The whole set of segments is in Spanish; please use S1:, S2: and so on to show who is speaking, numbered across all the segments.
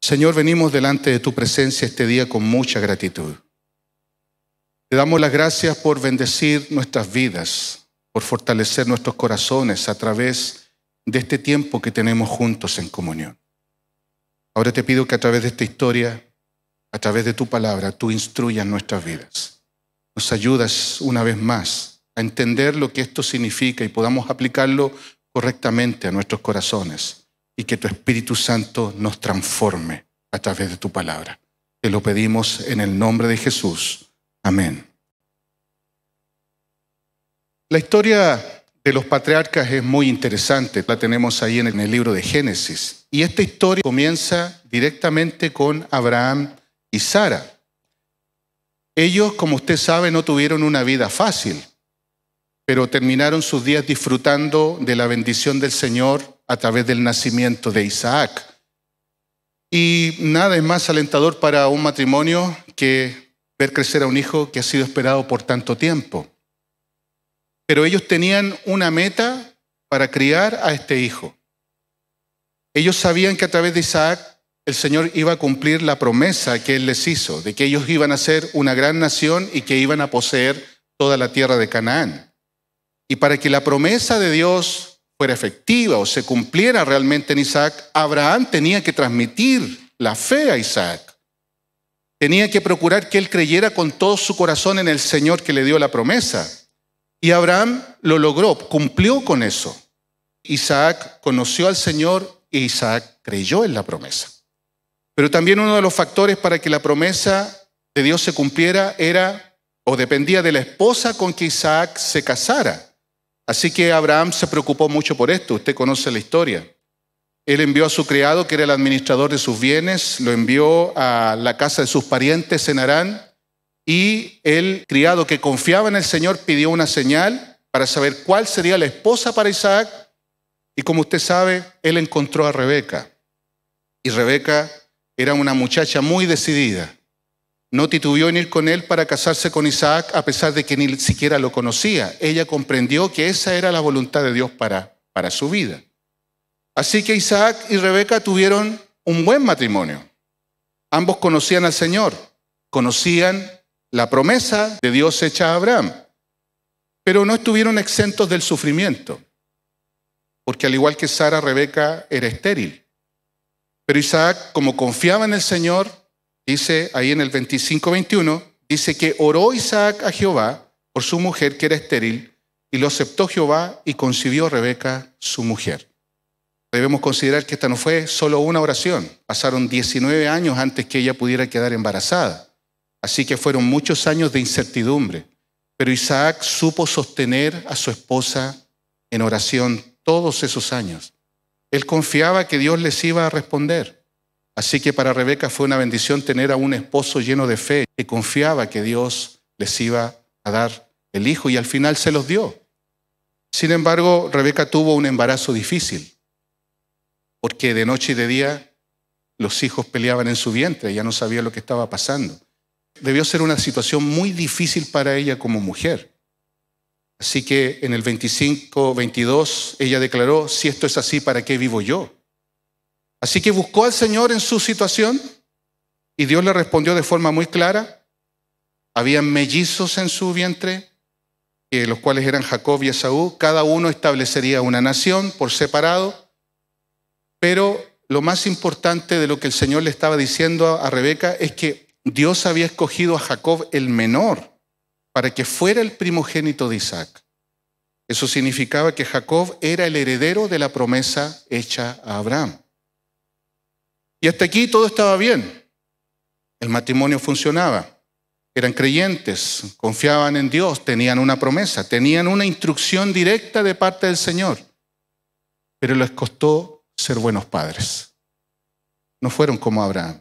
S1: Señor, venimos delante de tu presencia este día con mucha gratitud. Te damos las gracias por bendecir nuestras vidas, por fortalecer nuestros corazones a través de este tiempo que tenemos juntos en comunión. Ahora te pido que a través de esta historia, a través de tu palabra, tú instruyas nuestras vidas. Nos ayudas una vez más a entender lo que esto significa y podamos aplicarlo correctamente a nuestros corazones y que tu Espíritu Santo nos transforme a través de tu palabra. Te lo pedimos en el nombre de Jesús. Amén. La historia de los patriarcas es muy interesante. La tenemos ahí en el libro de Génesis. Y esta historia comienza directamente con Abraham y Sara. Ellos, como usted sabe, no tuvieron una vida fácil, pero terminaron sus días disfrutando de la bendición del Señor a través del nacimiento de Isaac. Y nada es más alentador para un matrimonio que ver crecer a un hijo que ha sido esperado por tanto tiempo. Pero ellos tenían una meta para criar a este hijo. Ellos sabían que a través de Isaac el Señor iba a cumplir la promesa que Él les hizo, de que ellos iban a ser una gran nación y que iban a poseer toda la tierra de Canaán. Y para que la promesa de Dios fuera efectiva o se cumpliera realmente en Isaac, Abraham tenía que transmitir la fe a Isaac. Tenía que procurar que él creyera con todo su corazón en el Señor que le dio la promesa. Y Abraham lo logró, cumplió con eso. Isaac conoció al Señor e Isaac creyó en la promesa. Pero también uno de los factores para que la promesa de Dios se cumpliera era o dependía de la esposa con que Isaac se casara. Así que Abraham se preocupó mucho por esto. Usted conoce la historia. Él envió a su criado, que era el administrador de sus bienes, lo envió a la casa de sus parientes en Harán, y el criado que confiaba en el Señor pidió una señal para saber cuál sería la esposa para Isaac. Y como usted sabe, él encontró a Rebeca. Y Rebeca era una muchacha muy decidida. No titubeó en ir con él para casarse con Isaac a pesar de que ni siquiera lo conocía. Ella comprendió que esa era la voluntad de Dios para su vida. Así que Isaac y Rebeca tuvieron un buen matrimonio. Ambos conocían al Señor, conocían la promesa de Dios hecha a Abraham, pero no estuvieron exentos del sufrimiento, porque al igual que Sara, Rebeca era estéril. Pero Isaac, como confiaba en el Señor, dice ahí en el 25-21, dice que oró Isaac a Jehová por su mujer que era estéril, y lo aceptó Jehová y concibió Rebeca su mujer. Debemos considerar que esta no fue solo una oración. Pasaron 19 años antes que ella pudiera quedar embarazada. Así que fueron muchos años de incertidumbre. Pero Isaac supo sostener a su esposa en oración todos esos años. Él confiaba que Dios les iba a responder. Así que para Rebeca fue una bendición tener a un esposo lleno de fe, que confiaba que Dios les iba a dar el hijo y al final se los dio. Sin embargo, Rebeca tuvo un embarazo difícil, porque de noche y de día los hijos peleaban en su vientre, ella no sabía lo que estaba pasando. Debió ser una situación muy difícil para ella como mujer. Así que en el 25-22 ella declaró: si esto es así, ¿para qué vivo yo? Así que buscó al Señor en su situación y Dios le respondió de forma muy clara. Habían mellizos en su vientre, los cuales eran Jacob y Esaú. Cada uno establecería una nación por separado. Pero lo más importante de lo que el Señor le estaba diciendo a Rebeca es que Dios había escogido a Jacob el menor para que fuera el primogénito de Isaac. Eso significaba que Jacob era el heredero de la promesa hecha a Abraham. Y hasta aquí todo estaba bien. El matrimonio funcionaba. Eran creyentes, confiaban en Dios, tenían una promesa, tenían una instrucción directa de parte del Señor. Pero les costó ser buenos padres. No fueron como Abraham.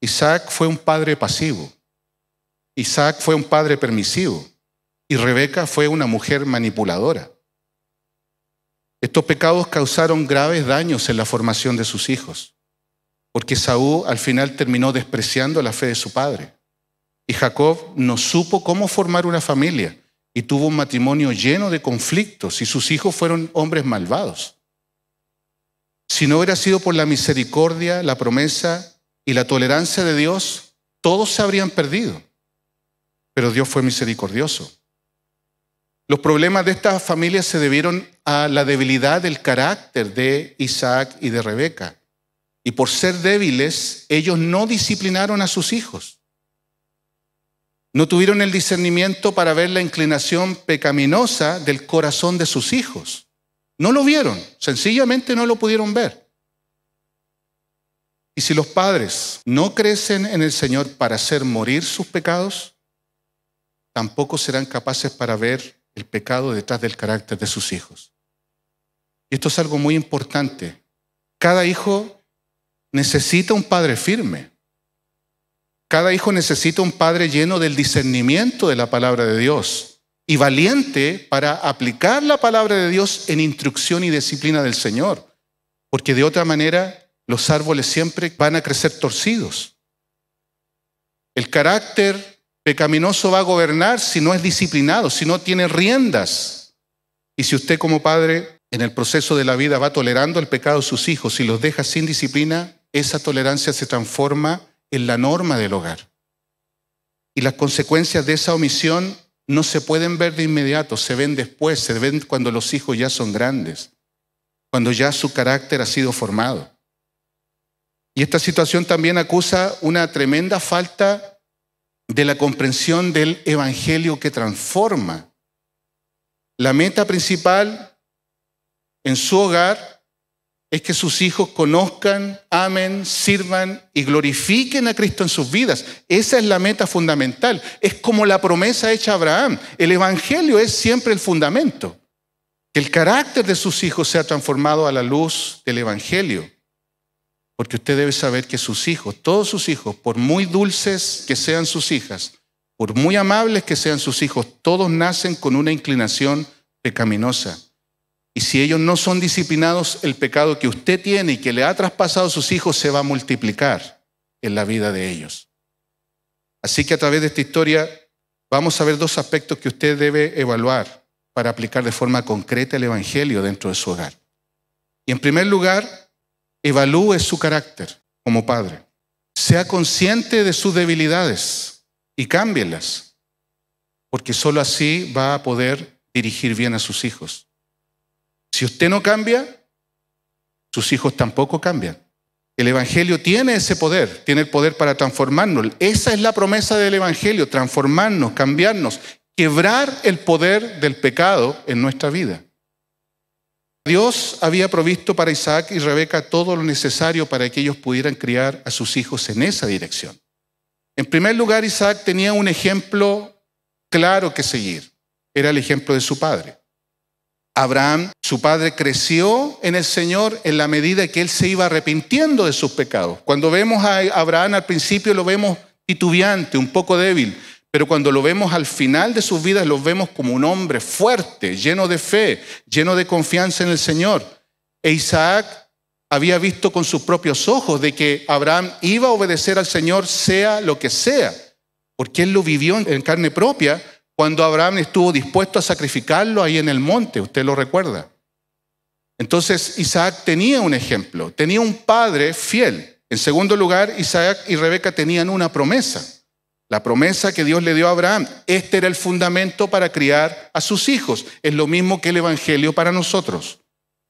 S1: Isaac fue un padre pasivo. Isaac fue un padre permisivo y Rebeca fue una mujer manipuladora. Estos pecados causaron graves daños en la formación de sus hijos, porque Esaú al final terminó despreciando la fe de su padre. Y Jacob no supo cómo formar una familia y tuvo un matrimonio lleno de conflictos y sus hijos fueron hombres malvados. Si no hubiera sido por la misericordia, la promesa y la tolerancia de Dios, todos se habrían perdido. Pero Dios fue misericordioso. Los problemas de esta familia se debieron a la debilidad del carácter de Isaac y de Rebeca. Y por ser débiles, ellos no disciplinaron a sus hijos. No tuvieron el discernimiento para ver la inclinación pecaminosa del corazón de sus hijos. No lo vieron, sencillamente no lo pudieron ver. Y si los padres no crecen en el Señor para hacer morir sus pecados, tampoco serán capaces para ver el pecado detrás del carácter de sus hijos. Y esto es algo muy importante. Cada hijo necesita un padre firme. Cada hijo necesita un padre lleno del discernimiento de la palabra de Dios y valiente para aplicar la palabra de Dios en instrucción y disciplina del Señor. Porque de otra manera los árboles siempre van a crecer torcidos. El carácter pecaminoso va a gobernar si no es disciplinado, si no tiene riendas. Y si usted como padre en el proceso de la vida va tolerando el pecado de sus hijos y los deja sin disciplina, esa tolerancia se transforma en la norma del hogar. Y las consecuencias de esa omisión no se pueden ver de inmediato, se ven después, se ven cuando los hijos ya son grandes, cuando ya su carácter ha sido formado. Y esta situación también acusa una tremenda falta de la comprensión del evangelio que transforma. La meta principal en su hogar es que sus hijos conozcan, amen, sirvan y glorifiquen a Cristo en sus vidas. Esa es la meta fundamental. Es como la promesa hecha a Abraham. El evangelio es siempre el fundamento. Que el carácter de sus hijos sea transformado a la luz del evangelio. Porque usted debe saber que sus hijos, todos sus hijos, por muy dulces que sean sus hijas, por muy amables que sean sus hijos, todos nacen con una inclinación pecaminosa. Y si ellos no son disciplinados, el pecado que usted tiene y que le ha traspasado a sus hijos se va a multiplicar en la vida de ellos. Así que a través de esta historia vamos a ver dos aspectos que usted debe evaluar para aplicar de forma concreta el evangelio dentro de su hogar. Y en primer lugar, evalúe su carácter como padre. Sea consciente de sus debilidades y cámbielas, porque solo así va a poder dirigir bien a sus hijos. Si usted no cambia, sus hijos tampoco cambian. El evangelio tiene ese poder, tiene el poder para transformarnos. Esa es la promesa del evangelio, transformarnos, cambiarnos, quebrar el poder del pecado en nuestra vida. Dios había provisto para Isaac y Rebeca todo lo necesario para que ellos pudieran criar a sus hijos en esa dirección. En primer lugar, Isaac tenía un ejemplo claro que seguir. Era el ejemplo de su padre. Abraham, su padre, creció en el Señor en la medida que él se iba arrepintiendo de sus pecados. Cuando vemos a Abraham al principio lo vemos titubeante, un poco débil. Pero cuando lo vemos al final de sus vidas, lo vemos como un hombre fuerte, lleno de fe, lleno de confianza en el Señor. E Isaac había visto con sus propios ojos de que Abraham iba a obedecer al Señor sea lo que sea, porque él lo vivió en carne propia cuando Abraham estuvo dispuesto a sacrificarlo ahí en el monte, usted lo recuerda. Entonces Isaac tenía un ejemplo, tenía un padre fiel. En segundo lugar, Isaac y Rebeca tenían una promesa. La promesa que Dios le dio a Abraham. Este era el fundamento para criar a sus hijos. Es lo mismo que el evangelio para nosotros.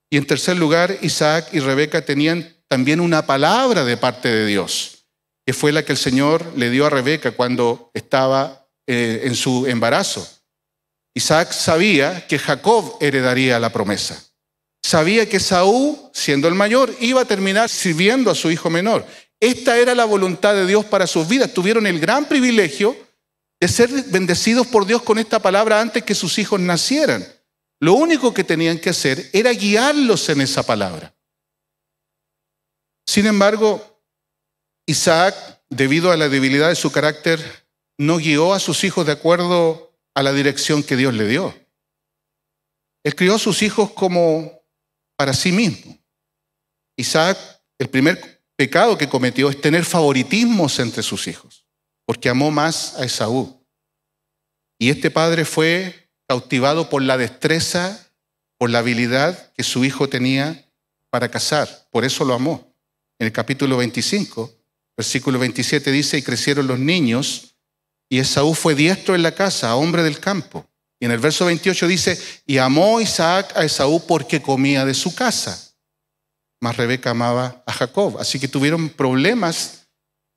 S1: Y en tercer lugar, Isaac y Rebeca tenían también una palabra de parte de Dios, que fue la que el Señor le dio a Rebeca cuando estaba en su embarazo. Isaac sabía que Jacob heredaría la promesa. Sabía que Esaú, siendo el mayor, iba a terminar sirviendo a su hijo menor. Esta era la voluntad de Dios para sus vidas. Tuvieron el gran privilegio de ser bendecidos por Dios con esta palabra antes que sus hijos nacieran. Lo único que tenían que hacer era guiarlos en esa palabra. Sin embargo, Isaac, debido a la debilidad de su carácter, no guió a sus hijos de acuerdo a la dirección que Dios le dio. Él crió a sus hijos como para sí mismo. Isaac, el primer pecado que cometió es tener favoritismos entre sus hijos, porque amó más a Esaú. Y este padre fue cautivado por la destreza, por la habilidad que su hijo tenía para cazar, por eso lo amó. En el capítulo 25, versículo 27 dice, y crecieron los niños, y Esaú fue diestro en la caza, hombre del campo. Y en el verso 28 dice, y amó Isaac a Esaú porque comía de su casa. Mas Rebeca amaba a Jacob. Así que tuvieron problemas.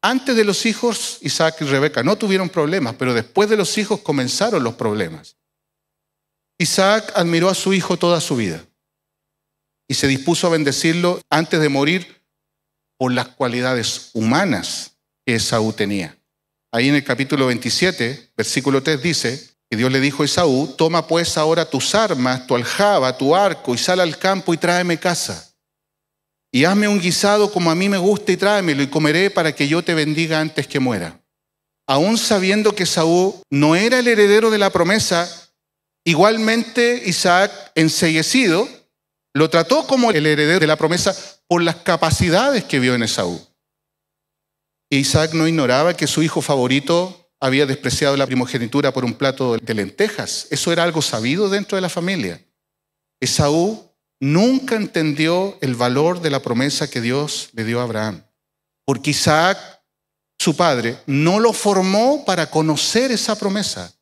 S1: Antes de los hijos, Isaac y Rebeca no tuvieron problemas, pero después de los hijos comenzaron los problemas. Isaac admiró a su hijo toda su vida y se dispuso a bendecirlo antes de morir por las cualidades humanas que Esaú tenía. Ahí en el capítulo 27, versículo 3 dice que Dios le dijo a Esaú, toma pues ahora tus armas, tu aljaba, tu arco y sal al campo y tráeme caza. Y hazme un guisado como a mí me gusta y tráemelo y comeré para que yo te bendiga antes que muera. Aún sabiendo que Esaú no era el heredero de la promesa, igualmente Isaac, enceguecido, lo trató como el heredero de la promesa por las capacidades que vio en Esaú. Isaac no ignoraba que su hijo favorito había despreciado la primogenitura por un plato de lentejas. Eso era algo sabido dentro de la familia. Esaú nunca entendió el valor de la promesa que Dios le dio a Abraham, porque Isaac, su padre, no lo formó para conocer esa promesa.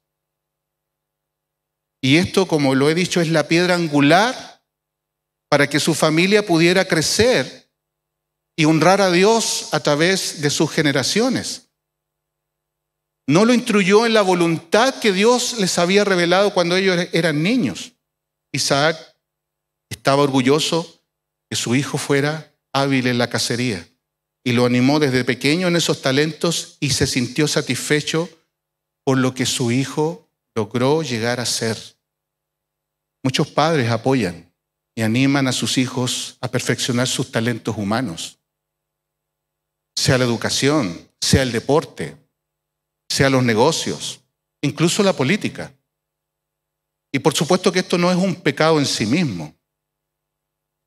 S1: Y esto, como lo he dicho, es la piedra angular para que su familia pudiera crecer y honrar a Dios a través de sus generaciones. No lo instruyó en la voluntad que Dios les había revelado cuando ellos eran niños. Isaac estaba orgulloso que su hijo fuera hábil en la cacería y lo animó desde pequeño en esos talentos y se sintió satisfecho por lo que su hijo logró llegar a ser. Muchos padres apoyan y animan a sus hijos a perfeccionar sus talentos humanos, sea la educación, sea el deporte, sea los negocios, incluso la política. Y por supuesto que esto no es un pecado en sí mismo,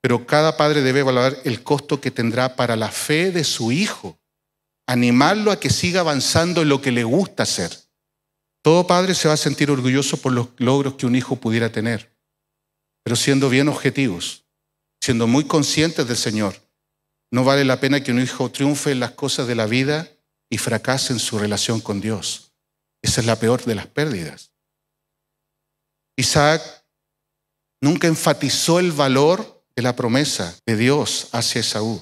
S1: pero cada padre debe valorar el costo que tendrá para la fe de su hijo, animarlo a que siga avanzando en lo que le gusta hacer. Todo padre se va a sentir orgulloso por los logros que un hijo pudiera tener, pero siendo bien objetivos, siendo muy conscientes del Señor. No vale la pena que un hijo triunfe en las cosas de la vida y fracase en su relación con Dios. Esa es la peor de las pérdidas. Isaac nunca enfatizó el valor de la promesa de Dios hacia Esaú.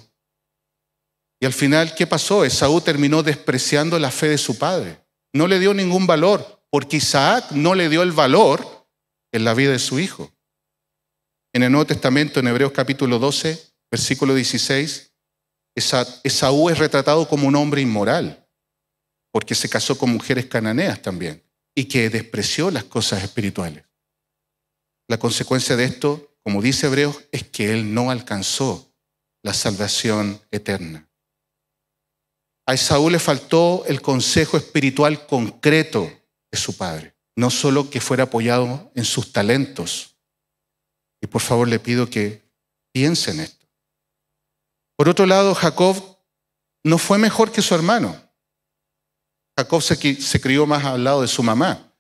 S1: Y al final, ¿qué pasó? Esaú terminó despreciando la fe de su padre. No le dio ningún valor, porque Isaac no le dio el valor en la vida de su hijo. En el Nuevo Testamento, en Hebreos capítulo 12, versículo 16, Esaú es retratado como un hombre inmoral, porque se casó con mujeres cananeas también, y que despreció las cosas espirituales. La consecuencia de esto, como dice Hebreos, es que él no alcanzó la salvación eterna. A Esaú le faltó el consejo espiritual concreto de su padre, no solo que fuera apoyado en sus talentos. Y por favor le pido que piense en esto. Por otro lado, Jacob no fue mejor que su hermano. Jacob se crió más al lado de su mamá.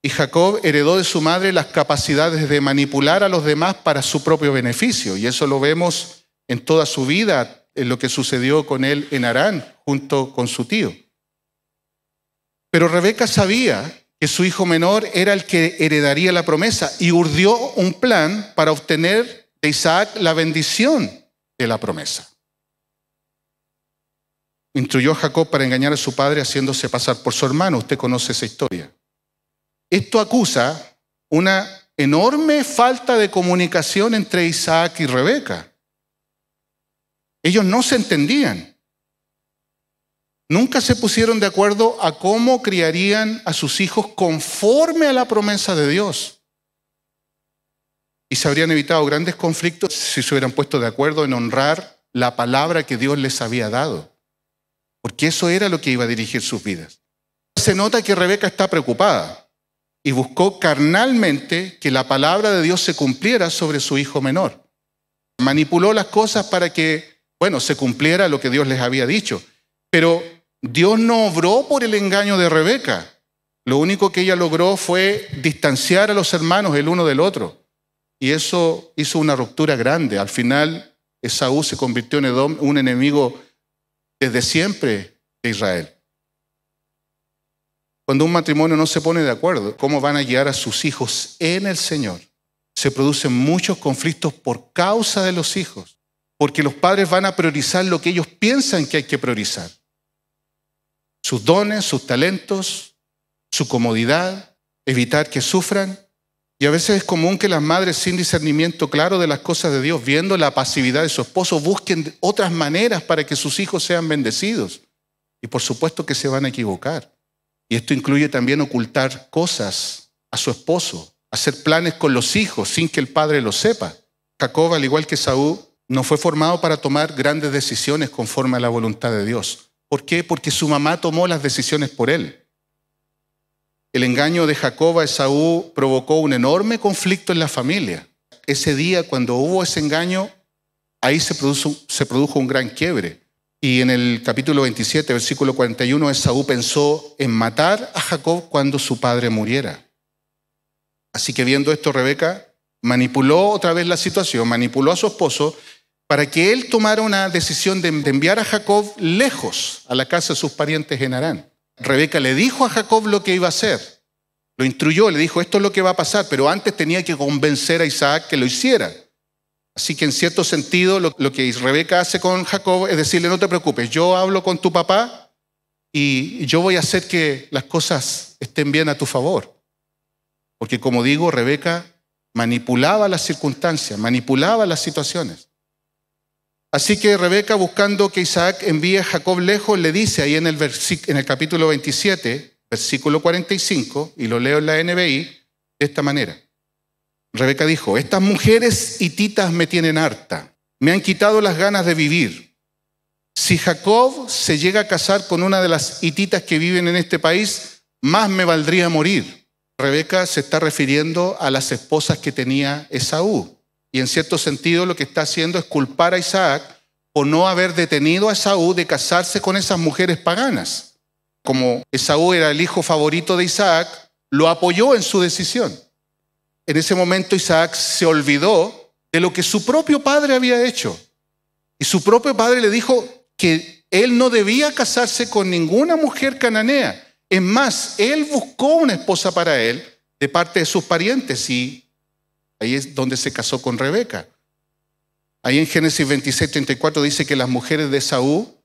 S1: Y Jacob heredó de su madre las capacidades de manipular a los demás para su propio beneficio. Y eso lo vemos en toda su vida, en lo que sucedió con él en Harán, junto con su tío. Pero Rebeca sabía que su hijo menor era el que heredaría la promesa y urdió un plan para obtener de Isaac la bendición de la promesa. Instruyó a Jacob para engañar a su padre haciéndose pasar por su hermano. Usted conoce esa historia. Esto acusa una enorme falta de comunicación entre Isaac y Rebeca. Ellos no se entendían. Nunca se pusieron de acuerdo a cómo criarían a sus hijos conforme a la promesa de Dios. Y se habrían evitado grandes conflictos si se hubieran puesto de acuerdo en honrar la palabra que Dios les había dado. Porque eso era lo que iba a dirigir sus vidas. Se nota que Rebeca está preocupada y buscó carnalmente que la palabra de Dios se cumpliera sobre su hijo menor. Manipuló las cosas para que, se cumpliera lo que Dios les había dicho. Pero Dios no obró por el engaño de Rebeca. Lo único que ella logró fue distanciar a los hermanos el uno del otro. Y eso hizo una ruptura grande. Al final, Esaú se convirtió en Edom, un enemigo desde siempre de Israel. Cuando un matrimonio no se pone de acuerdo, ¿cómo van a guiar a sus hijos en el Señor? Se producen muchos conflictos por causa de los hijos, porque los padres van a priorizar lo que ellos piensan que hay que priorizar. Sus dones, sus talentos, su comodidad, evitar que sufran. Y a veces es común que las madres sin discernimiento claro de las cosas de Dios, viendo la pasividad de su esposo, busquen otras maneras para que sus hijos sean bendecidos. Y por supuesto que se van a equivocar. Y esto incluye también ocultar cosas a su esposo, hacer planes con los hijos sin que el padre lo sepa. Jacob, al igual que Esaú, no fue formado para tomar grandes decisiones conforme a la voluntad de Dios. ¿Por qué? Porque su mamá tomó las decisiones por él. El engaño de Jacob a Esaú provocó un enorme conflicto en la familia. Ese día, cuando hubo ese engaño, ahí se produjo un gran quiebre. Y en el capítulo 27, versículo 41, Esaú pensó en matar a Jacob cuando su padre muriera. Así que viendo esto, Rebeca manipuló otra vez la situación, manipuló a su esposo para que él tomara una decisión de enviar a Jacob lejos a la casa de sus parientes en Harán. Rebeca le dijo a Jacob lo que iba a hacer. Lo instruyó, le dijo, esto es lo que va a pasar, pero antes tenía que convencer a Isaac que lo hiciera. Así que en cierto sentido lo que Rebeca hace con Jacob es decirle, no te preocupes, yo hablo con tu papá y yo voy a hacer que las cosas estén bien a tu favor. Porque como digo, Rebeca manipulaba las circunstancias, manipulaba las situaciones. Así que Rebeca, buscando que Isaac envíe a Jacob lejos, le dice ahí en el capítulo 27, versículo 45, y lo leo en la NBI, de esta manera. Rebeca dijo, estas mujeres hititas me tienen harta, me han quitado las ganas de vivir. Si Jacob se llega a casar con una de las hititas que viven en este país, más me valdría morir. Rebeca se está refiriendo a las esposas que tenía Esaú. Y en cierto sentido lo que está haciendo es culpar a Isaac por no haber detenido a Esaú de casarse con esas mujeres paganas. Como Esaú era el hijo favorito de Isaac, lo apoyó en su decisión. En ese momento Isaac se olvidó de lo que su propio padre había hecho. Y su propio padre le dijo que él no debía casarse con ninguna mujer cananea. Es más, él buscó una esposa para él de parte de sus parientes y ahí es donde se casó con Rebeca. Ahí en Génesis 26, 34 dice que las mujeres de Esaú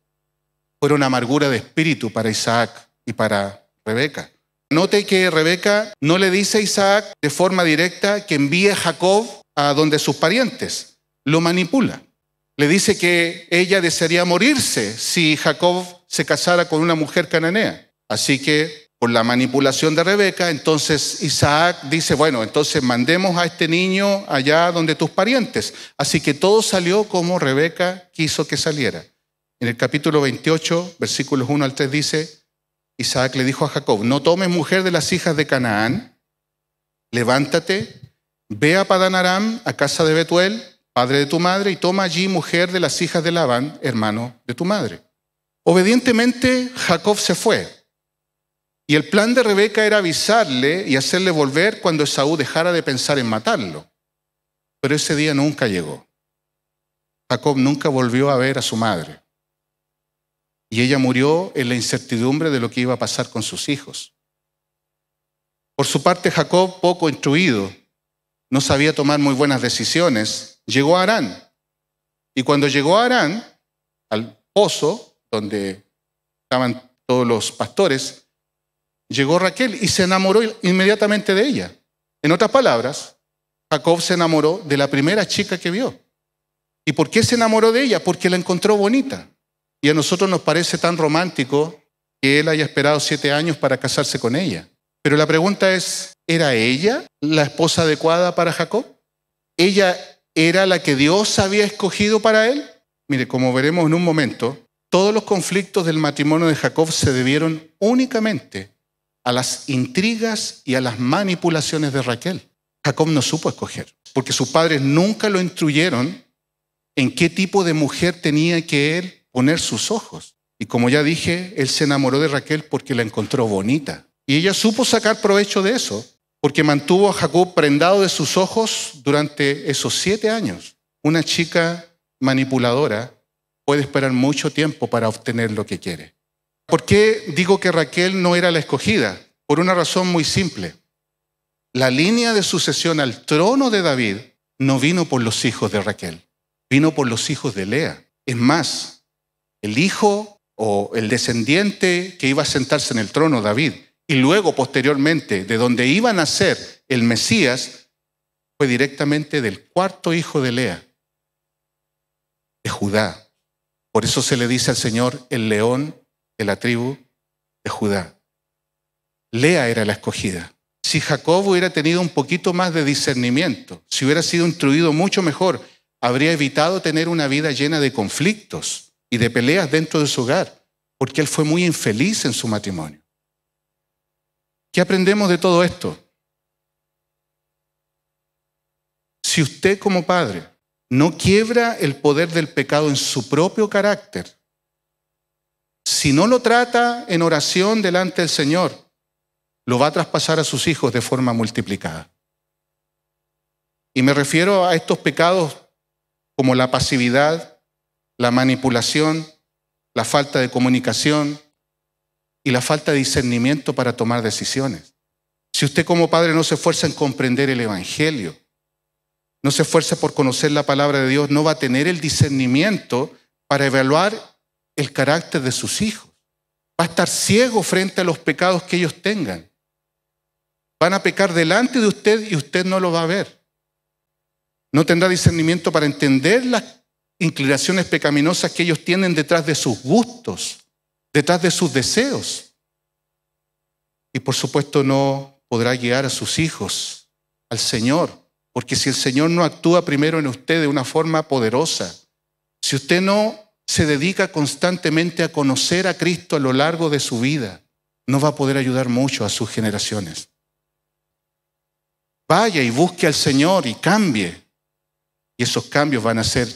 S1: fueron amargura de espíritu para Isaac y para Rebeca. Note que Rebeca no le dice a Isaac de forma directa que envíe a Jacob a donde sus parientes. Lo manipula. Le dice que ella desearía morirse si Jacob se casara con una mujer cananea. Así que por la manipulación de Rebeca, entonces Isaac dice, bueno, entonces mandemos a este niño allá donde tus parientes. Así que todo salió como Rebeca quiso que saliera. En el capítulo 28, versículos 1 al 3 dice, Isaac le dijo a Jacob, no tomes mujer de las hijas de Canaán, levántate, ve a Padán Aram, a casa de Betuel, padre de tu madre, y toma allí mujer de las hijas de Labán, hermano de tu madre. Obedientemente Jacob se fue. Y el plan de Rebeca era avisarle y hacerle volver cuando Esaú dejara de pensar en matarlo. Pero ese día nunca llegó. Jacob nunca volvió a ver a su madre. Y ella murió en la incertidumbre de lo que iba a pasar con sus hijos. Por su parte, Jacob, poco instruido, no sabía tomar muy buenas decisiones, llegó a Harán. Y cuando llegó a Harán, al pozo donde estaban todos los pastores, llegó Raquel y se enamoró inmediatamente de ella. En otras palabras, Jacob se enamoró de la primera chica que vio. ¿Y por qué se enamoró de ella? Porque la encontró bonita. Y a nosotros nos parece tan romántico que él haya esperado 7 años para casarse con ella. Pero la pregunta es, ¿era ella la esposa adecuada para Jacob? ¿Ella era la que Dios había escogido para él? Mire, como veremos en un momento, todos los conflictos del matrimonio de Jacob se debieron únicamente a las intrigas y a las manipulaciones de Raquel. Jacob no supo escoger, porque sus padres nunca lo instruyeron en qué tipo de mujer tenía que él poner sus ojos. Y como ya dije, él se enamoró de Raquel porque la encontró bonita. Y ella supo sacar provecho de eso, porque mantuvo a Jacob prendado de sus ojos durante esos 7 años. Una chica manipuladora puede esperar mucho tiempo para obtener lo que quiere. ¿Por qué digo que Raquel no era la escogida? Por una razón muy simple. La línea de sucesión al trono de David no vino por los hijos de Raquel, vino por los hijos de Lea. Es más, el hijo o el descendiente que iba a sentarse en el trono, David, y luego posteriormente de donde iba a nacer el Mesías, fue directamente del cuarto hijo de Lea, de Judá. Por eso se le dice al Señor el león de la tribu de Judá. Lea era la escogida. Si Jacob hubiera tenido un poquito más de discernimiento, si hubiera sido instruido mucho mejor, habría evitado tener una vida llena de conflictos y de peleas dentro de su hogar, porque él fue muy infeliz en su matrimonio. ¿Qué aprendemos de todo esto? Si usted como padre no quiebra el poder del pecado en su propio carácter, si no lo trata en oración delante del Señor, lo va a traspasar a sus hijos de forma multiplicada. Y me refiero a estos pecados como la pasividad, la manipulación, la falta de comunicación y la falta de discernimiento para tomar decisiones. Si usted como padre no se esfuerza en comprender el Evangelio, no se esfuerza por conocer la palabra de Dios, no va a tener el discernimiento para evaluar el carácter de sus hijos. Va a estar ciego frente a los pecados que ellos tengan. Van a pecar delante de usted y usted no lo va a ver. No tendrá discernimiento para entender las inclinaciones pecaminosas que ellos tienen detrás de sus gustos, detrás de sus deseos. Y por supuesto no podrá guiar a sus hijos al Señor, porque si el Señor no actúa primero en usted de una forma poderosa, si usted no se dedica constantemente a conocer a Cristo a lo largo de su vida, no va a poder ayudar mucho a sus generaciones. Vaya y busque al Señor y cambie. Y esos cambios van a ser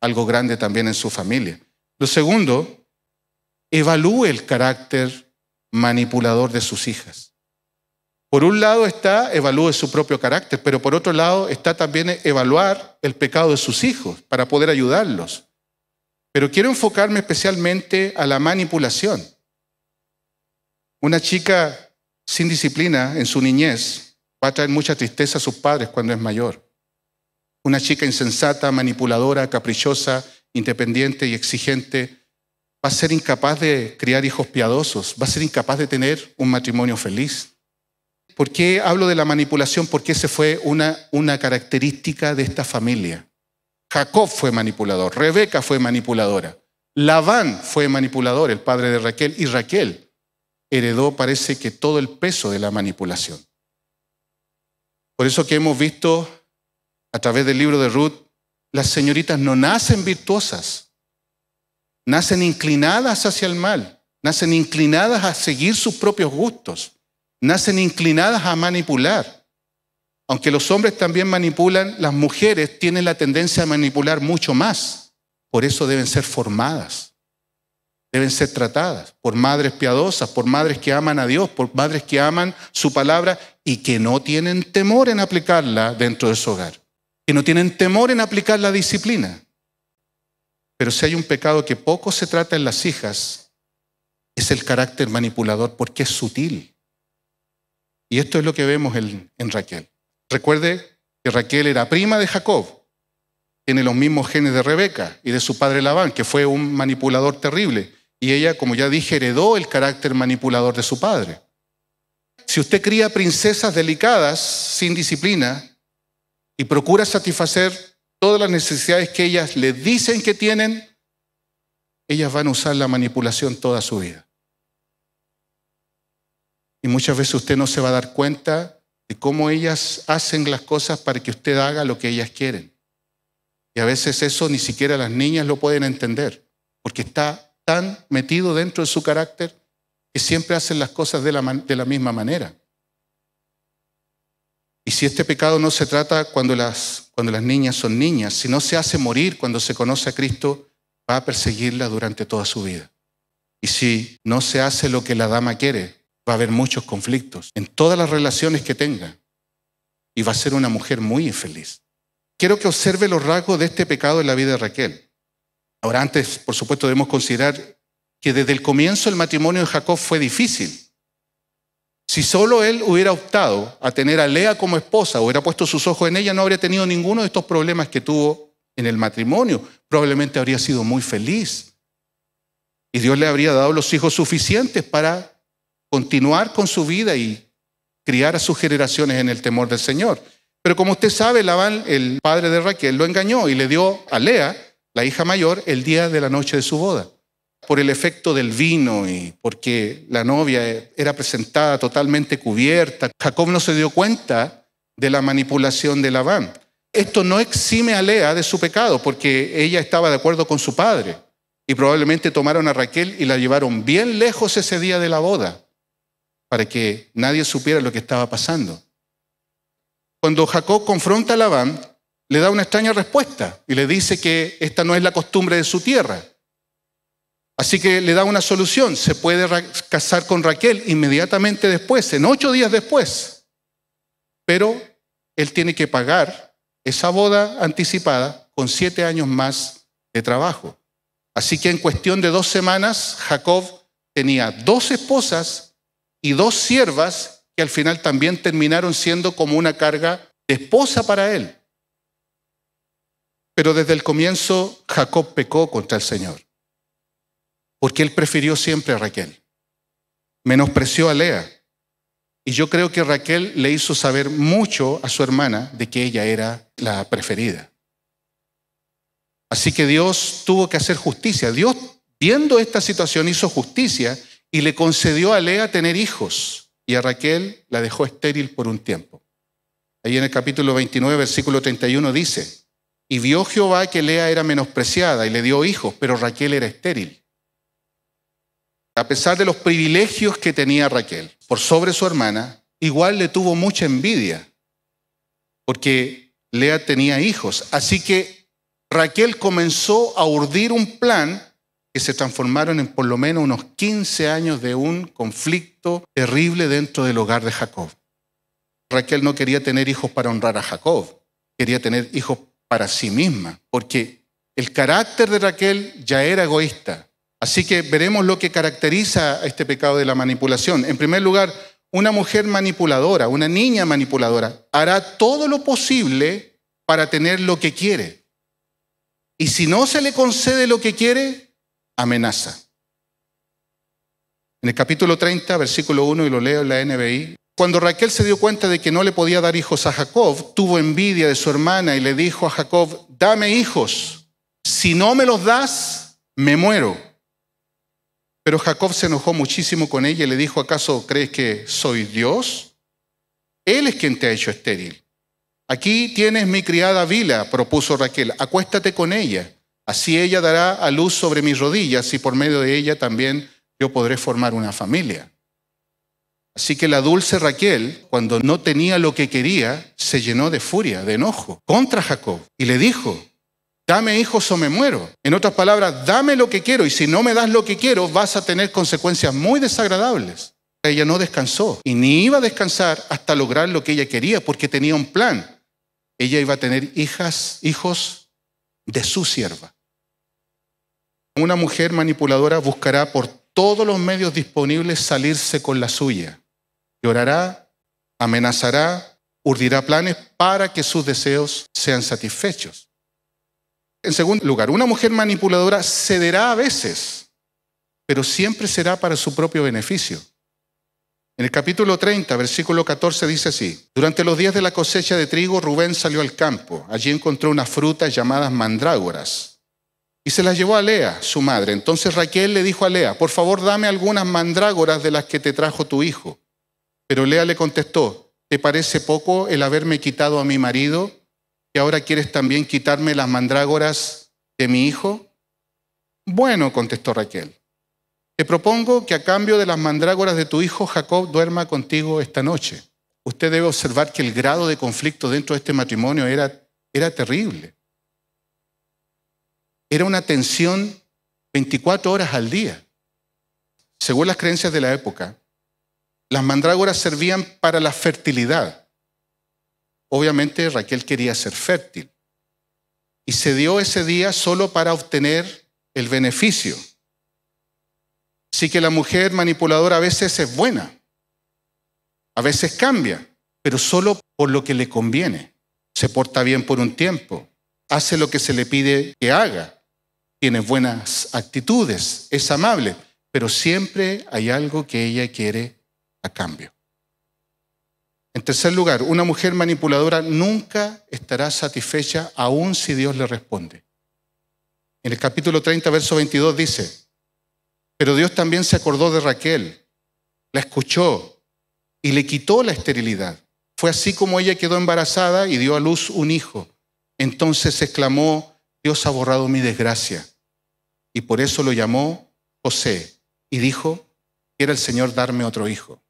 S1: algo grande también en su familia. Lo segundo, evalúe el carácter manipulador de sus hijas. Por un lado está, evalúe su propio carácter, pero por otro lado está también evaluar el pecado de sus hijos para poder ayudarlos. Pero quiero enfocarme especialmente a la manipulación. Una chica sin disciplina en su niñez va a traer mucha tristeza a sus padres cuando es mayor. Una chica insensata, manipuladora, caprichosa, independiente y exigente va a ser incapaz de criar hijos piadosos, va a ser incapaz de tener un matrimonio feliz. ¿Por qué hablo de la manipulación? Porque esa fue una característica de esta familia. Jacob fue manipulador, Rebeca fue manipuladora, Labán fue manipulador, el padre de Raquel, y Raquel heredó, parece que todo el peso de la manipulación. Por eso que hemos visto a través del libro de Ruth, las señoritas no nacen virtuosas, nacen inclinadas hacia el mal, nacen inclinadas a seguir sus propios gustos, nacen inclinadas a manipular. Aunque los hombres también manipulan, las mujeres tienen la tendencia a manipular mucho más. Por eso deben ser formadas, deben ser tratadas por madres piadosas, por madres que aman a Dios, por madres que aman su palabra y que no tienen temor en aplicarla dentro de su hogar, que no tienen temor en aplicar la disciplina. Pero si hay un pecado que poco se trata en las hijas, es el carácter manipulador, porque es sutil. Y esto es lo que vemos en Raquel. Recuerde que Raquel era prima de Jacob, tiene los mismos genes de Rebeca y de su padre Labán, que fue un manipulador terrible. Y ella, como ya dije, heredó el carácter manipulador de su padre. Si usted cría princesas delicadas, sin disciplina, y procura satisfacer todas las necesidades que ellas le dicen que tienen, ellas van a usar la manipulación toda su vida. Y muchas veces usted no se va a dar cuenta de cómo ellas hacen las cosas para que usted haga lo que ellas quieren. Y a veces eso ni siquiera las niñas lo pueden entender, porque está tan metido dentro de su carácter que siempre hacen las cosas de la misma manera. Y si este pecado no se trata cuando las niñas son niñas, si no se hace morir cuando se conoce a Cristo, va a perseguirla durante toda su vida. Y si no se hace lo que la dama quiere, va a haber muchos conflictos en todas las relaciones que tenga. Y va a ser una mujer muy infeliz. Quiero que observe los rasgos de este pecado en la vida de Raquel. Ahora, antes, por supuesto, debemos considerar que desde el comienzo el matrimonio de Jacob fue difícil. Si solo él hubiera optado a tener a Lea como esposa, hubiera puesto sus ojos en ella, no habría tenido ninguno de estos problemas que tuvo en el matrimonio. Probablemente habría sido muy feliz. Y Dios le habría dado los hijos suficientes para continuar con su vida y criar a sus generaciones en el temor del Señor. Pero como usted sabe, Labán, el padre de Raquel, lo engañó y le dio a Lea, la hija mayor, el día de la noche de su boda. Por el efecto del vino y porque la novia era presentada totalmente cubierta, Jacob no se dio cuenta de la manipulación de Labán. Esto no exime a Lea de su pecado porque ella estaba de acuerdo con su padre y probablemente tomaron a Raquel y la llevaron bien lejos ese día de la boda para que nadie supiera lo que estaba pasando. Cuando Jacob confronta a Labán, le da una extraña respuesta y le dice que esta no es la costumbre de su tierra. Así que le da una solución, se puede casar con Raquel inmediatamente después, en 8 días después. Pero él tiene que pagar esa boda anticipada con 7 años más de trabajo. Así que en cuestión de 2 semanas, Jacob tenía 2 esposas y 2 siervas que al final también terminaron siendo como una carga de esposa para él. Pero desde el comienzo Jacob pecó contra el Señor. Porque él prefirió siempre a Raquel. Menospreció a Lea. Y yo creo que Raquel le hizo saber mucho a su hermana de que ella era la preferida. Así que Dios tuvo que hacer justicia. Dios, viendo esta situación, hizo justicia y le concedió a Lea tener hijos. Y a Raquel la dejó estéril por un tiempo. Ahí en el capítulo 29, versículo 31 dice: y vio Jehová que Lea era menospreciada y le dio hijos, pero Raquel era estéril. A pesar de los privilegios que tenía Raquel por sobre su hermana, igual le tuvo mucha envidia, porque Lea tenía hijos. Así que Raquel comenzó a urdir un plan que se transformaron en por lo menos unos 15 años de un conflicto terrible dentro del hogar de Jacob. Raquel no quería tener hijos para honrar a Jacob, quería tener hijos para sí misma, porque el carácter de Raquel ya era egoísta. Así que veremos lo que caracteriza a este pecado de la manipulación. En primer lugar, una mujer manipuladora, una niña manipuladora, hará todo lo posible para tener lo que quiere. Y si no se le concede lo que quiere, amenaza. En el capítulo 30, versículo 1, y lo leo en la NBI, cuando Raquel se dio cuenta de que no le podía dar hijos a Jacob, tuvo envidia de su hermana y le dijo a Jacob: dame hijos, si no me los das, me muero. Pero Jacob se enojó muchísimo con ella y le dijo: ¿acaso crees que soy Dios? Él es quien te ha hecho estéril. Aquí tienes mi criada Bila, propuso Raquel, acuéstate con ella. Así ella dará a luz sobre mis rodillas y por medio de ella también yo podré formar una familia. Así que la dulce Raquel, cuando no tenía lo que quería, se llenó de furia, de enojo contra Jacob y le dijo: dame hijos o me muero. En otras palabras, dame lo que quiero y si no me das lo que quiero vas a tener consecuencias muy desagradables. Ella no descansó y ni iba a descansar hasta lograr lo que ella quería porque tenía un plan. Ella iba a tener hijos de su sierva. Una mujer manipuladora buscará por todos los medios disponibles salirse con la suya. Llorará, amenazará, urdirá planes para que sus deseos sean satisfechos. En segundo lugar, una mujer manipuladora cederá a veces, pero siempre será para su propio beneficio. En el capítulo 30, versículo 14 dice así: durante los días de la cosecha de trigo, Rubén salió al campo. Allí encontró unas frutas llamadas mandrágoras y se las llevó a Lea, su madre. Entonces Raquel le dijo a Lea: por favor, dame algunas mandrágoras de las que te trajo tu hijo. Pero Lea le contestó: ¿te parece poco el haberme quitado a mi marido? ¿Y ahora quieres también quitarme las mandrágoras de mi hijo? Bueno, contestó Raquel, te propongo que a cambio de las mandrágoras de tu hijo, Jacob duerma contigo esta noche. Usted debe observar que el grado de conflicto dentro de este matrimonio era terrible. Era una tensión 24 horas al día. Según las creencias de la época, las mandrágoras servían para la fertilidad. Obviamente Raquel quería ser fértil y se dio ese día solo para obtener el beneficio. Así que la mujer manipuladora a veces es buena, a veces cambia, pero solo por lo que le conviene. Se porta bien por un tiempo, hace lo que se le pide que haga, tiene buenas actitudes, es amable, pero siempre hay algo que ella quiere a cambio. En tercer lugar, una mujer manipuladora nunca estará satisfecha aun si Dios le responde. En el capítulo 30, verso 22 dice: pero Dios también se acordó de Raquel, la escuchó y le quitó la esterilidad. Fue así como ella quedó embarazada y dio a luz un hijo. Entonces exclamó: Dios ha borrado mi desgracia. Y por eso lo llamó José. Y dijo: quiera el Señor darme otro hijo.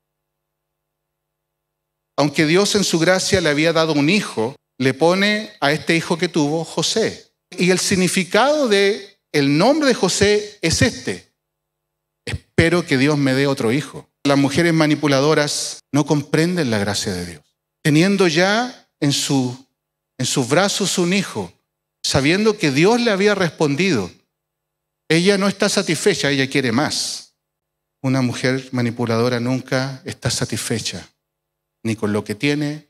S1: Aunque Dios en su gracia le había dado un hijo, le pone a este hijo que tuvo José. Y el significado del nombre de José es este: espero que Dios me dé otro hijo. Las mujeres manipuladoras no comprenden la gracia de Dios. Teniendo ya en sus brazos un hijo, sabiendo que Dios le había respondido, ella no está satisfecha, ella quiere más. Una mujer manipuladora nunca está satisfecha, ni con lo que tiene,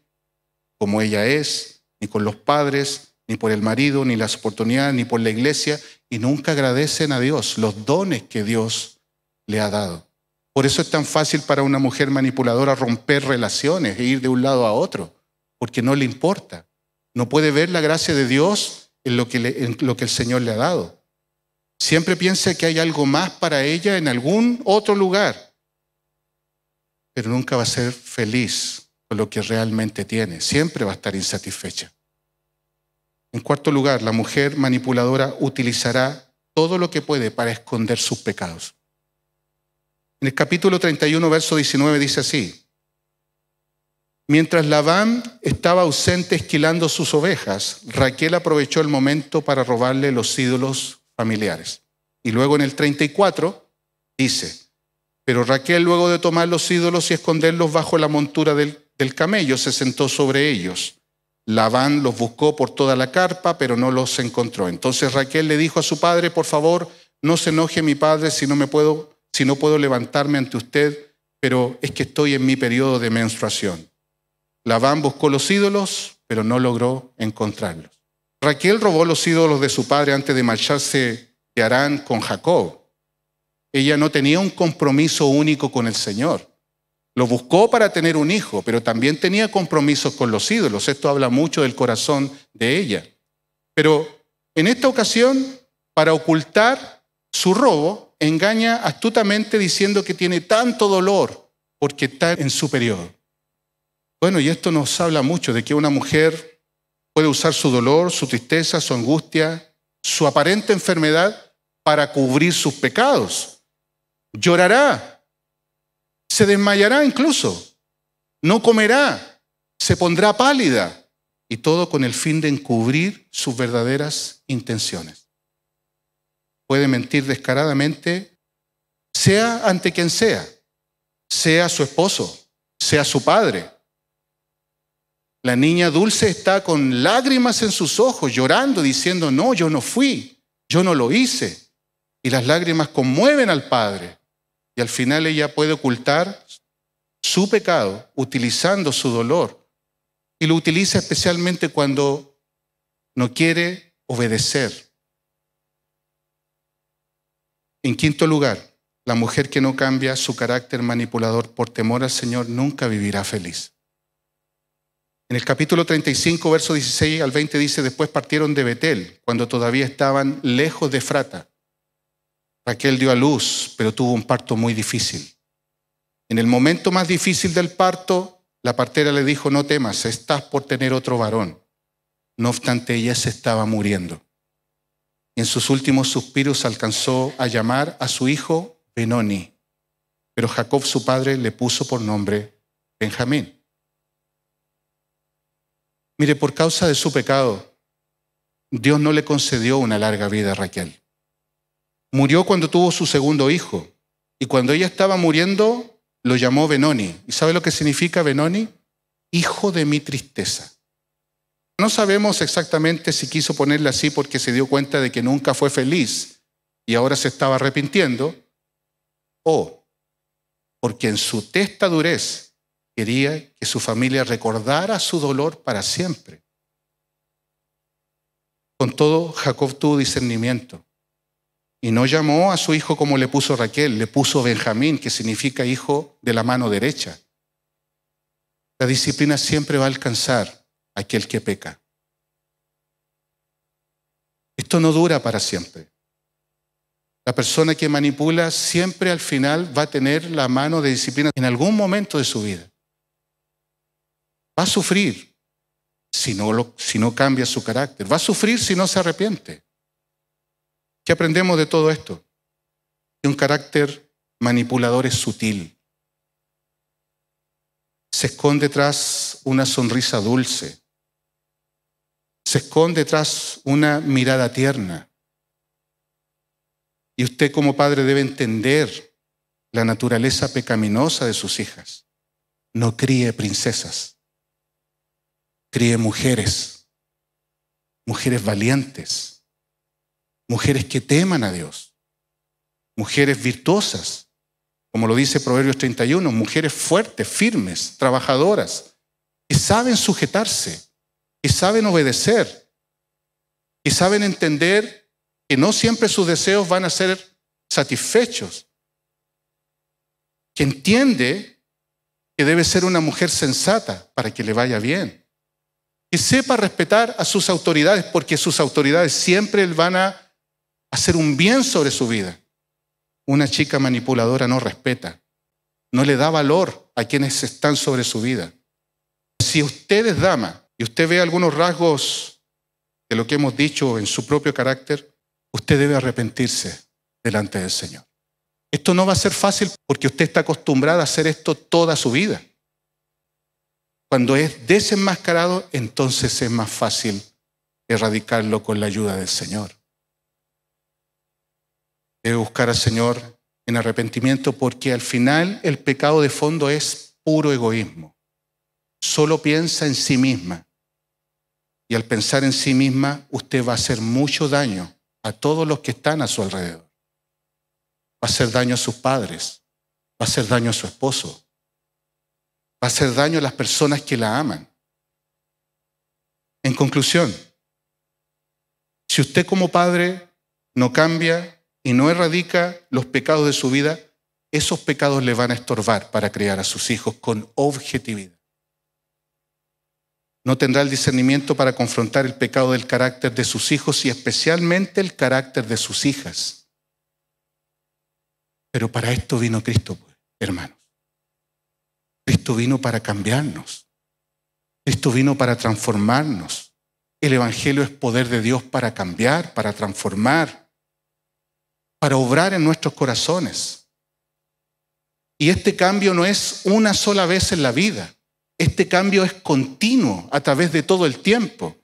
S1: como ella es, ni con los padres, ni por el marido, ni las oportunidades, ni por la iglesia, y nunca agradecen a Dios los dones que Dios le ha dado. Por eso es tan fácil para una mujer manipuladora romper relaciones e ir de un lado a otro, porque no le importa. No puede ver la gracia de Dios en lo que el Señor le ha dado. Siempre piensa que hay algo más para ella en algún otro lugar, pero nunca va a ser feliz con lo que realmente tiene. Siempre va a estar insatisfecha. En cuarto lugar, la mujer manipuladora utilizará todo lo que puede para esconder sus pecados. En el capítulo 31, verso 19 dice así: mientras Labán estaba ausente esquilando sus ovejas, Raquel aprovechó el momento para robarle los ídolos familiares. Y luego en el 34 dice: pero Raquel, luego de tomar los ídolos y esconderlos bajo la montura del camello, se sentó sobre ellos. Labán los buscó por toda la carpa, pero no los encontró. Entonces Raquel le dijo a su padre: por favor, no se enoje mi padre si no puedo levantarme ante usted, pero es que estoy en mi periodo de menstruación. Labán buscó los ídolos, pero no logró encontrarlos. Raquel robó los ídolos de su padre antes de marcharse de Harán con Jacob. Ella no tenía un compromiso único con el Señor. Lo buscó para tener un hijo, pero también tenía compromisos con los ídolos. Esto habla mucho del corazón de ella. Pero en esta ocasión, para ocultar su robo, engaña astutamente diciendo que tiene tanto dolor porque está en su periodo. Bueno, y esto nos habla mucho de que una mujer puede usar su dolor, su tristeza, su angustia, su aparente enfermedad para cubrir sus pecados. Llorará, se desmayará incluso, no comerá, se pondrá pálida, y todo con el fin de encubrir sus verdaderas intenciones. Puede mentir descaradamente, sea ante quien sea su esposo, sea su padre. La niña Dulce está con lágrimas en sus ojos, llorando, diciendo: no, yo no fui, yo no lo hice. Y las lágrimas conmueven al padre. Y al final ella puede ocultar su pecado utilizando su dolor. Y lo utiliza especialmente cuando no quiere obedecer. En quinto lugar, la mujer que no cambia su carácter manipulador por temor al Señor nunca vivirá feliz. En el capítulo 35, verso 16 al 20 dice: después partieron de Betel, cuando todavía estaban lejos de Efrata. Raquel dio a luz, pero tuvo un parto muy difícil. En el momento más difícil del parto, la partera le dijo: no temas, estás por tener otro varón. No obstante, ella se estaba muriendo. Y en sus últimos suspiros alcanzó a llamar a su hijo Benoni. Pero Jacob, su padre, le puso por nombre Benjamín. Mire, por causa de su pecado, Dios no le concedió una larga vida a Raquel. Murió cuando tuvo su segundo hijo. Y cuando ella estaba muriendo, lo llamó Benoni. ¿Y sabe lo que significa Benoni? Hijo de mi tristeza. No sabemos exactamente si quiso ponerle así porque se dio cuenta de que nunca fue feliz. y ahora se estaba arrepintiendo, o porque en su testadurez quería que su familia recordara su dolor para siempre. Con todo, Jacob tuvo discernimiento y no llamó a su hijo como le puso Raquel, le puso Benjamín, que significa hijo de la mano derecha. La disciplina siempre va a alcanzar a aquel que peca. Esto no dura para siempre. La persona que manipula siempre al final va a tener la mano de disciplina en algún momento de su vida. Va a sufrir si no cambia su carácter. Va a sufrir si no se arrepiente. ¿Qué aprendemos de todo esto? Que un carácter manipulador es sutil. Se esconde tras una sonrisa dulce. Se esconde tras una mirada tierna. Y usted como padre debe entender la naturaleza pecaminosa de sus hijas. No críe princesas. Críe mujeres. Mujeres valientes. Mujeres que teman a Dios. Mujeres virtuosas. Como lo dice Proverbios 31, mujeres fuertes, firmes, trabajadoras, que saben sujetarse, que saben obedecer, que saben entender que no siempre sus deseos van a ser satisfechos, que entiende que debe ser una mujer sensata para que le vaya bien, que sepa respetar a sus autoridades, porque sus autoridades siempre van a hacer un bien sobre su vida. Una chica manipuladora no respeta, no le da valor a quienes están sobre su vida. Si usted es dama y usted ve algunos rasgos de lo que hemos dicho en su propio carácter, usted debe arrepentirse delante del Señor. Esto no va a ser fácil porque usted está acostumbrada a hacer esto toda su vida. Cuando es desenmascarado, entonces es más fácil erradicarlo con la ayuda del Señor. Debe buscar al Señor en arrepentimiento porque al final el pecado de fondo es puro egoísmo. Solo piensa en sí misma. Y al pensar en sí misma, usted va a hacer mucho daño a todos los que están a su alrededor. Va a hacer daño a sus padres, va a hacer daño a su esposo, va a hacer daño a las personas que la aman. En conclusión, si usted como padre no cambia y no erradica los pecados de su vida, esos pecados le van a estorbar para criar a sus hijos con objetividad. No tendrá el discernimiento para confrontar el pecado del carácter de sus hijos y especialmente el carácter de sus hijas. Pero para esto vino Cristo, hermanos. Cristo vino para cambiarnos. Cristo vino para transformarnos. El Evangelio es poder de Dios para cambiar, para transformar, para obrar en nuestros corazones. Y este cambio no es una sola vez en la vida. Este cambio es continuo a través de todo el tiempo.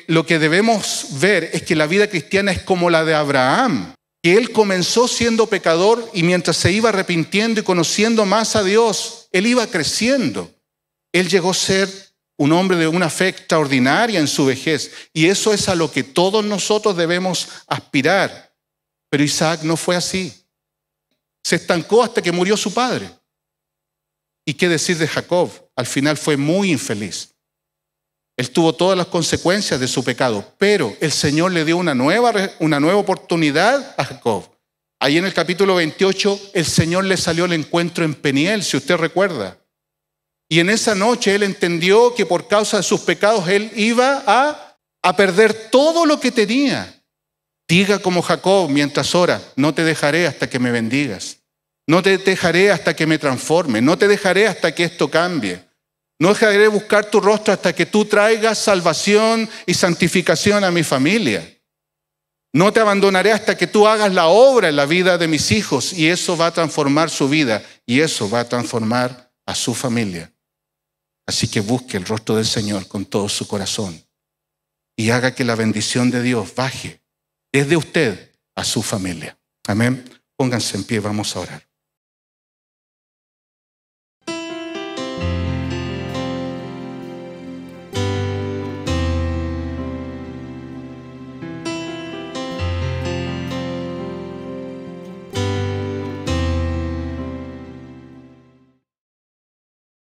S1: Lo que debemos ver es que la vida cristiana es como la de Abraham, que él comenzó siendo pecador y mientras se iba arrepintiendo y conociendo más a Dios, él iba creciendo. Él llegó a ser un hombre de una fe extraordinaria en su vejez y eso es a lo que todos nosotros debemos aspirar. Pero Isaac no fue así. Se estancó hasta que murió su padre. ¿Y qué decir de Jacob? Al final fue muy infeliz. Él tuvo todas las consecuencias de su pecado, pero el Señor le dio una nueva oportunidad a Jacob. Ahí en el capítulo 28, el Señor le salió al encuentro en Peniel, si usted recuerda. Y en esa noche él entendió que por causa de sus pecados él iba a perder todo lo que tenía. Diga como Jacob mientras ora, no te dejaré hasta que me bendigas. No te dejaré hasta que me transforme. No te dejaré hasta que esto cambie. No dejaré de buscar tu rostro hasta que tú traigas salvación y santificación a mi familia. No te abandonaré hasta que tú hagas la obra en la vida de mis hijos y eso va a transformar su vida y eso va a transformar a su familia. Así que busque el rostro del Señor con todo su corazón y haga que la bendición de Dios baje desde usted a su familia. Amén. Pónganse en pie, vamos a orar.